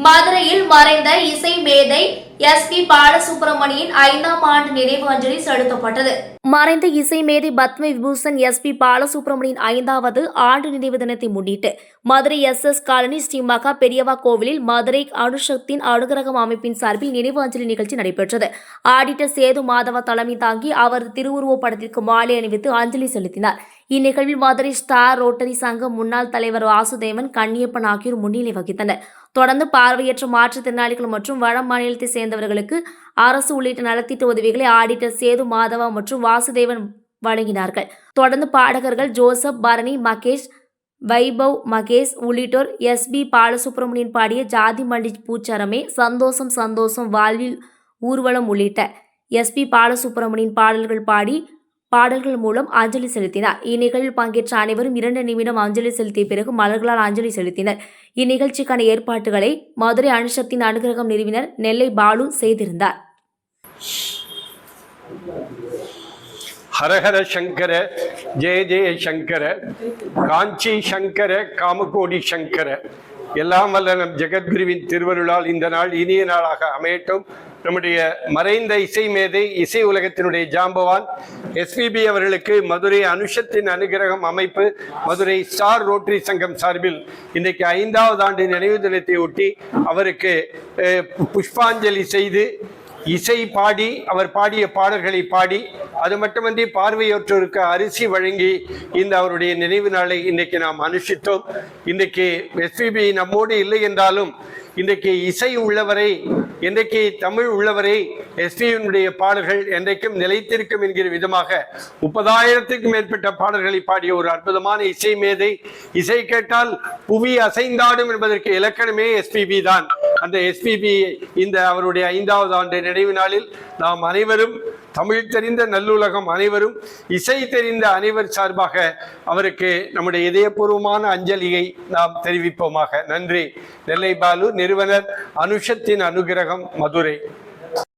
மதுரையில் மறைந்த இசை மேதை எஸ்.பி. பாலசுப்ரமணியின் 5ஆம் ஆண்டு நினைவு அஞ்சலி செலுத்தப்பட்டது. மறைந்த இசை மேதை பத்ம விபூஷன் எஸ்.பி. பாலசுப்ரமணியின் 5வது ஆண்டு நினைவு தினத்தை முன்னிட்டு மதுரை எஸ்.எஸ். காலனி ஸ்ரீ மகா பெரியவா கோவிலில் மதுரை அணுசக்தியின் அனுகிரகம் அமைப்பின் சார்பில் நினைவு அஞ்சலி நிகழ்ச்சி நடைபெற்றது. ஆடிட்டர் சேது மாதவ தலைமை தாங்கி அவரது திருவுருவப் படத்திற்கு மாலை அணிவித்து அஞ்சலி செலுத்தினார். இந்நிகழ்வில் மதுரை ஸ்டார் ரோட்டரி சங்க முன்னாள் தலைவர் வாசுதேவன், கண்ணியப்பன் ஆகியோர் முன்னிலை வகித்தனர். தொடர்ந்து பார்வையற்ற மாற்றுத்திறனாளிகள் மற்றும் வட மாநிலத்தை சேர்ந்தவர்களுக்கு அரசு உள்ளிட்ட நலத்திட்ட உதவிகளை ஆடிட்டர் சேது மாதவா மற்றும் வாசுதேவன் வழங்கினார்கள். தொடர்ந்து பாடகர்கள் ஜோசப், பரணி, மகேஷ், வைபவ், மகேஷ் உள்ளிட்டோர் எஸ்.பி. பாலசுப்ரமணியன் பாடிய ஜாதி மண்டி பூச்சரமே, சந்தோஷம் சந்தோஷம் வாழ்வில் ஊர்வலம் உள்ளிட்ட எஸ்.பி. பாலசுப்ரமணியன் பாடல்கள் பாடி பாடல்கள் மூலம் அஞ்சலி செலுத்தினார். இந்நிகழ்வில் பங்கேற்ற அனைவரும் 2 நிமிடம் அஞ்சலி செலுத்திய பிறகு மலர்களால் அஞ்சலி செலுத்தினர். இந்நிகழ்ச்சிக்கான ஏற்பாட்டுகளை மதுரை அணுசக்தியின் அனுகிரகம் நிறுவனர் நெல்லை பாலு செய்திருந்தார். ஹரஹர சங்கர, ஜெய ஜெய சங்கர, காஞ்சி சங்கர, காமகோடி சங்கர. எல்லாம் வல்ல நம் ஜெகத்குருவின் திருவருளால் இந்த நாள் இனிய நாளாக அமையட்டும். நம்முடைய மறைந்த இசை மேதை, இசை உலகத்தினுடைய ஜாம்பவான் எஸ்பிபி அவர்களுக்கு மதுரை அணுசக்தியின் அனுகிரகம் அமைப்பு, மதுரை ஸ்டார் ரோட்டரி சங்கம் சார்பில் இன்றைக்கு 5வது ஆண்டு நினைவு தினத்தை ஒட்டி அவருக்கு புஷ்பாஞ்சலி செய்து இசை பாடி, அவர் பாடிய பாடல்களை பாடி, அது மட்டுமன்றி பார்வையற்றோருக்கு அரிசி வழங்கி இந்த அவருடைய நினைவு நாளை இன்றைக்கு நாம் அனுஷ்டித்தோம். இன்றைக்கு எஸ்பிபி நம்மோடு இல்லை என்றாலும் இன்றைக்கு இசை உள்ளவரை, இன்றைக்கு தமிழ் உள்ளவரை எஸ்பிபியினுடைய பாடல்கள் என்றைக்கும் நிலைத்திருக்கும் என்கிற விதமாக 30,000க்கும் மேற்பட்ட பாடல்களை பாடிய ஒரு அற்புதமான இசை மேதை. இசை கேட்டால் புவி அசைந்தாடும் என்பதற்கு இலக்கணமே எஸ்பிபி தான். அந்த எஸ்பிபி இந்த அவருடைய 5வது ஆண்டு நினைவு நாளில் நாம் அனைவரும், தமிழ் தெரிந்த நல்லுலகம் அனைவரும், இசை தெரிந்த அனைவர் சார்பாக அவருக்கு நம்முடைய இதயபூர்வமான அஞ்சலியை நாம் தெரிவிப்போமாக. நன்றி. நெல்லை பாலு, நிறுவனர் அணுசக்தியின் அனுகிரகம், மதுரை.